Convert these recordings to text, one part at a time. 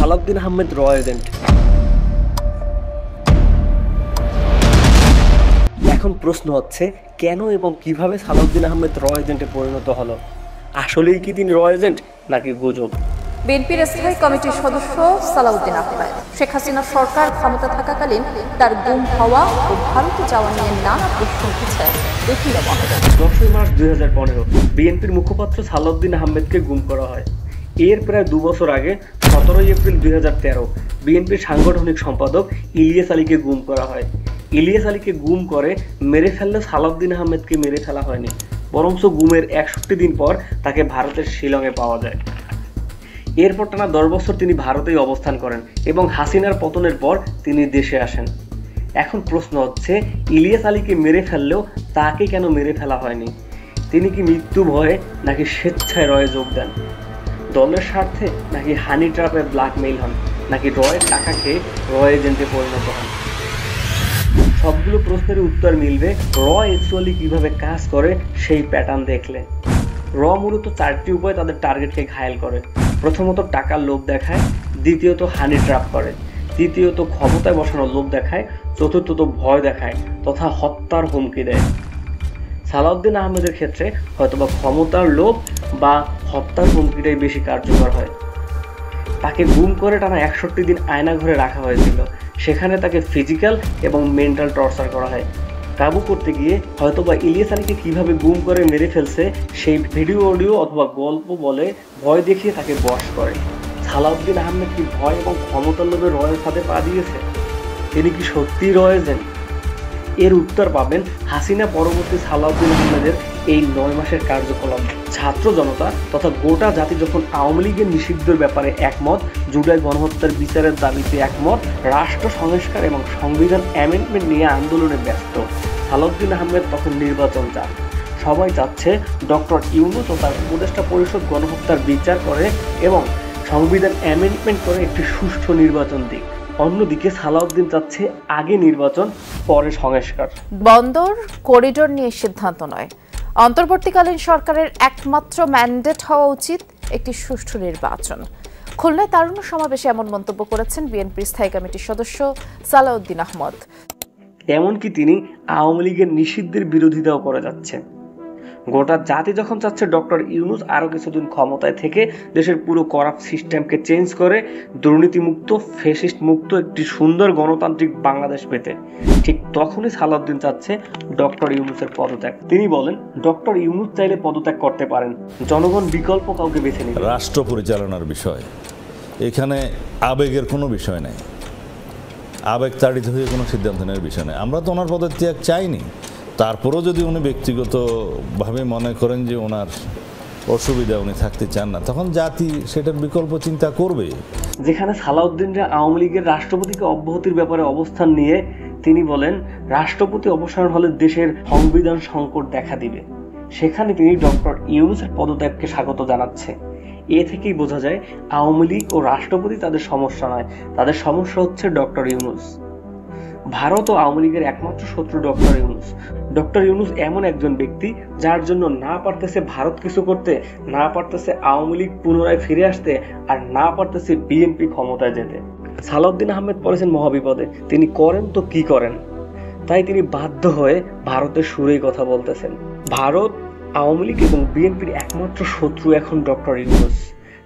সালাউদ্দিন আহমেদ র এজেন্ট। এখন প্রশ্ন হচ্ছে কেন এবং কিভাবে সালাউদ্দিন আহমেদ র এজেন্টে পরিণত হলো? আসলেই কি তিনি র এজেন্ট নাকি গুজব? বিএনপির স্থায়ী কমিটির সদস্য সালাউদ্দিন আহমেদ শেখ হাসিনা সরকার ক্ষমতা থাকাকালীন তার গুম হওয়া ও ভারতে যাওয়া নিয়ে নানা প্রশ্ন উঠেছে বিভিন্ন মহলে। 10 মার্চ 2015 বিএনপির মুখপাত্র সালাউদ্দিন আহমেদকে গুম করা হয়। এর প্রায় 2 বছর আগে 17 এপ্রিল 2013 বিএনপির সাংগঠনিক সম্পাদক ইলিয়াস আলীকে গুম করা হয়। ইলিয়াস আলীকে গুম করে মেরে ফেললে সালাউদ্দিন আহমেদকে মেরে ফেলা হয়নি, বরঞ্চ গুমের 61 দিন পর তাকে ভারতের শিলংয়ে পাওয়া যায়। এরপর টানা 10 বছর তিনি ভারতেই অবস্থান করেন এবং হাসিনার পতনের পর তিনি দেশে আসেন। এখন প্রশ্ন হচ্ছে ইলিয়াস আলীকে মেরে ফেললেও তাকে কেন মেরে ফেলা হয়নি? তিনি কি মৃত্যু ভয়ে নাকি স্বেচ্ছায় রয়ে যোগ দেন? দলের স্বার্থে নাকি হানি ট্র্যাপে ব্ল্যাকমেইল হন, নাকি রয়ের টাকা খেয়ে র এজেন্টে পরিণত হন? সবগুলো প্রশ্নের উত্তর মিলবে র অ্যাকচুয়ালি কিভাবে কাজ করে সেই প্যাটার্ন দেখলে। র মূলত 4টি উপায়ে তাদের টার্গেটকে ঘায়েল করে। প্রথমত টাকার লোভ দেখায়, দ্বিতীয়ত হানি ট্র্যাপ করে, তৃতীয়ত ক্ষমতায় বসানোর লোভ দেখায়, চতুর্থত ভয় দেখায় তথা হত্যার হুমকি দেয়। সালাউদ্দিন আহমেদের ক্ষেত্রে হয়তোবা ক্ষমতার লোভ বা হত্যার হুমকিটাই বেশি কার্যকর হয়। তাকে গুম করে টানা 61 দিন আয়নাঘরে রাখা হয়েছিল। সেখানে তাকে ফিজিক্যাল এবং মেন্টাল টর্চার করা হয়। কাবু করতে গিয়ে হয়তোবা ইলিয়াস আলীকে কীভাবে গুম করে মেরে ফেলছে সেই ভিডিও অডিও অথবা গল্প বলে ভয় দেখিয়ে তাকে বশ করে। সালাউদ্দিন আহমেদ কি ভয় এবং ক্ষমতার লোভে রয়ের ফাঁদে পা দিয়েছে? তিনি কি সত্যিই র এজেন্ট? এর উত্তর পাবেন হাসিনা পরবর্তী সালাউদ্দিন আহমেদের এই 9 মাসের কার্যকলাপ। ছাত্র জনতা তথা গোটা জাতি যখন আওয়ামী লীগের নিষিদ্ধের ব্যাপারে একমত, জুলাই গণহত্যার বিচারের দাবিতে একমত, রাষ্ট্র সংস্কার এবং সংবিধান অ্যামেন্ডমেন্ট নিয়ে আন্দোলনে ব্যস্ত, সালাউদ্দিন আহমেদ তখন নির্বাচন চান। সবাই চাচ্ছে ডক্টর ইউনূস ও তার উপদেষ্টা পরিষদ গণহত্যার বিচার করে এবং সংবিধান অ্যামেন্ডমেন্ট করে একটি সুষ্ঠু নির্বাচন দিক। অন্যদিকে সালাউদ্দিন চাচ্ছে আগে নির্বাচন পরে সংস্কার। বন্দর করিডোর নিয়ে সিদ্ধান্ত নয়, অন্তর্বর্তীকালীন সরকারের একমাত্র ম্যান্ডেট হওয়া উচিত একটি সুষ্ঠু নির্বাচন। খুলনায় তারুণ্য সমাবেশে এমন মন্তব্য করেছেন বিএনপির স্থায়ী কমিটির সদস্য সালাউদ্দিন আহমেদ। এমনকি তিনি আওয়ামী লীগের নিষিদ্ধের বিরোধিতাও করে যাচ্ছেন। গোটা জাতি যখন চাচ্ছে ডক্টর ইউনূস আরও কিছুদিন ক্ষমতায় থেকে দেশের পুরো করাপ্ট সিস্টেমকে চেঞ্জ করে দুর্নীতিমুক্ত, ফ্যাসিস্ট মুক্ত একটি সুন্দর গণতান্ত্রিক বাংলাদেশ পেতে, ঠিক তখনই সালাউদ্দিন চাচ্ছে ডক্টর ইউনূসের পদত্যাগ। তিনি বলেন ডক্টর ইউনূস চাইলে পদত্যাগ করতে পারেন, জনগণ বিকল্প কাউকে বেছে নেবে। রাষ্ট্র পরিচালনার বিষয়, এখানে আবেগের কোনো বিষয় নেই, আবেগ তাড়িত হয়ে কোনো সিদ্ধান্ত নেওয়ার বিষয় নেই। আমরা তো ওনার পদত্যাগ চাইনি, তারপরও যদি উনি ব্যক্তিগতভাবে মনে করেন যে ওনার অসুবিধা, উনি থাকতে চান না, তখন জাতি সেটার বিকল্প চিন্তা করবে। যেখানে সালাউদ্দিনরা আওয়ামী লীগের রাষ্ট্রপতিকে অব্যাহতির ব্যাপারে অবস্থান নিয়ে তিনি বলেন রাষ্ট্রপতি অবসর হলে দেশের সংবিধান সংকট দেখা দিবে, সেখানে তিনি ডক্টর ইউনূসের পদত্যাগকে স্বাগত জানাচ্ছে। এ থেকেই বোঝা যায় আওয়ামী লীগ ও রাষ্ট্রপতি তাদের সমস্যা নয়, তাদের সমস্যা হচ্ছে ডক্টর ইউনূস। ভারত ও আওয়ামী লীগের একমাত্র শত্রু ডক্টর ইউনূস। ডক্টর ইউনূস এমন একজন ব্যক্তি যার জন্য না পারতেছে ভারত কিছু করতে, না পারতেছে আওয়ামী লীগ পুনরায় ফিরে আসতে, আর না পারতেছে বিএনপি ক্ষমতায় যেতে। সালাউদ্দিন আহমেদ পড়েছেন মহাবিপদে, তিনি করেন তো কি করেন? তাই তিনি বাধ্য হয়ে ভারতের সুরেই কথা বলতেছেন। ভারত, আওয়ামী লীগ এবং বিএনপির একমাত্র শত্রু এখন ডক্টর ইউনূস।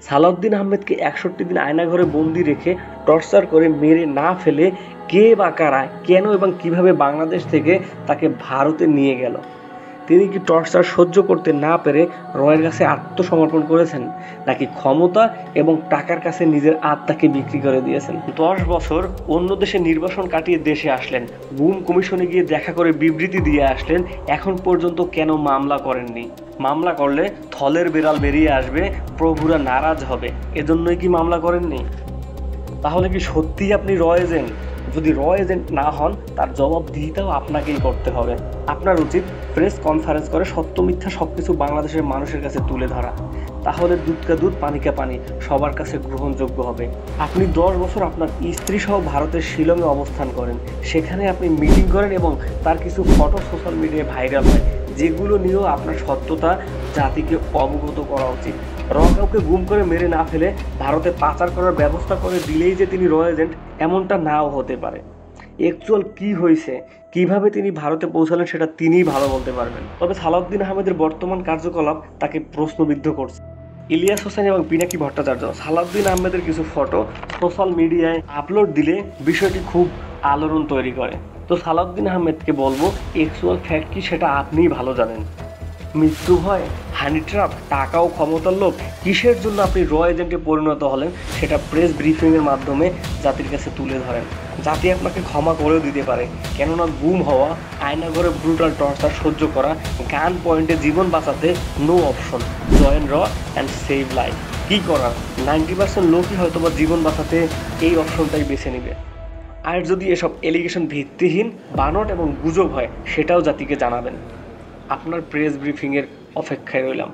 সালাউদ্দিন আহমেদকে 61 দিন আয়নাঘরে বন্দি রেখে টর্চার করে মেরে না ফেলে কে বা কারা, কেন এবং কিভাবে বাংলাদেশ থেকে তাকে ভারতে নিয়ে গেল? তিনি কি টর্চার সহ্য করতে না পেরে রয়ের কাছে আত্মসমর্পণ করেছেন, নাকি ক্ষমতা এবং টাকার কাছে নিজের আত্মাকে বিক্রি করে দিয়েছেন? 10 বছর অন্য দেশে নির্বাসন কাটিয়ে দেশে আসলেন, গুম কমিশনে গিয়ে দেখা করে বিবৃতি দিয়ে আসলেন, এখন পর্যন্ত কেন মামলা করেননি? মামলা করলে থলের বেড়াল বেরিয়ে আসবে, প্রভুরা নারাজ হবে, এজন্যই কি মামলা করেননি? তাহলে কি সত্যিই আপনি র এজেন্ট? যদি র এজেন্ট না হন তার জবাবদিহিতাও আপনাকেই করতে হবে। আপনার উচিত প্রেস কনফারেন্স করে সত্য মিথ্যা সবকিছু বাংলাদেশের মানুষের কাছে তুলে ধরা, তাহলে দুধ কা দুধ পানি কা পানি সবার কাছে গ্রহণযোগ্য হবে। আপনি 10 বছর আপনার স্ত্রী সহ ভারতের শিলংয়ে অবস্থান করেন, সেখানে আপনি মিটিং করেন এবং তার কিছু ফটো সোশ্যাল মিডিয়ায় ভাইরাল হয়, যেগুলো নিয়েও আপনার সত্যতা জাতিকে অবগত করা উচিত। র কাউকে গুম করে মেরে না ফেলে ভারতে পাচার করার ব্যবস্থা করে দিলেই যে তিনি র এজেন্ট এমনটা নাও হতে পারে। অ্যাকচুয়াল কি হয়েছে, কিভাবে তিনি ভারতে পৌঁছালেন সেটা তিনিই ভালো বলতে পারবেন। তবে সালাউদ্দিন আহমেদের বর্তমান কার্যকলাপ তাকে প্রশ্নবিদ্ধ করছে। ইলিয়াস হোসেন এবং পিনাকি ভট্টাচার্য সালাউদ্দিন আহমেদের কিছু ফটো সোশ্যাল মিডিয়ায় আপলোড দিলে বিষয়টি খুব আলোড়ন তৈরি করে। তো সালাউদ্দিন আহমেদকে বলবো, অ্যাকচুয়াল ফ্যাক্ট কি সেটা আপনিই ভালো জানেন। মৃত্যু ভয়, হানি ট্র্যাপ, টাকা ও ক্ষমতার লোভ, কিসের জন্য আপনি র এজেন্টে পরিণত হলেন সেটা প্রেস ব্রিফিংয়ের মাধ্যমে জাতির কাছে তুলে ধরেন। জাতি আপনাকে ক্ষমা করেও দিতে পারে, কেননা গুম হওয়া, আয়নাঘরে ব্রুটাল টর্চার সহ্য করা, গান পয়েন্টে জীবন বাঁচাতে নো অপশন, জয়েন র অ্যান্ড সেভ লাইফ। কী করার, 90% লোকই হয়তো বা জীবন বাঁচাতে এই অপশনটাই বেছে নেবে। আর যদি এসব এলিগেশন ভিত্তিহীন, বানট এবং গুজব হয় সেটাও জাতিকে জানাবেন। আপনার প্রেস ব্রিফিংয়ের অপেক্ষায় রইলাম।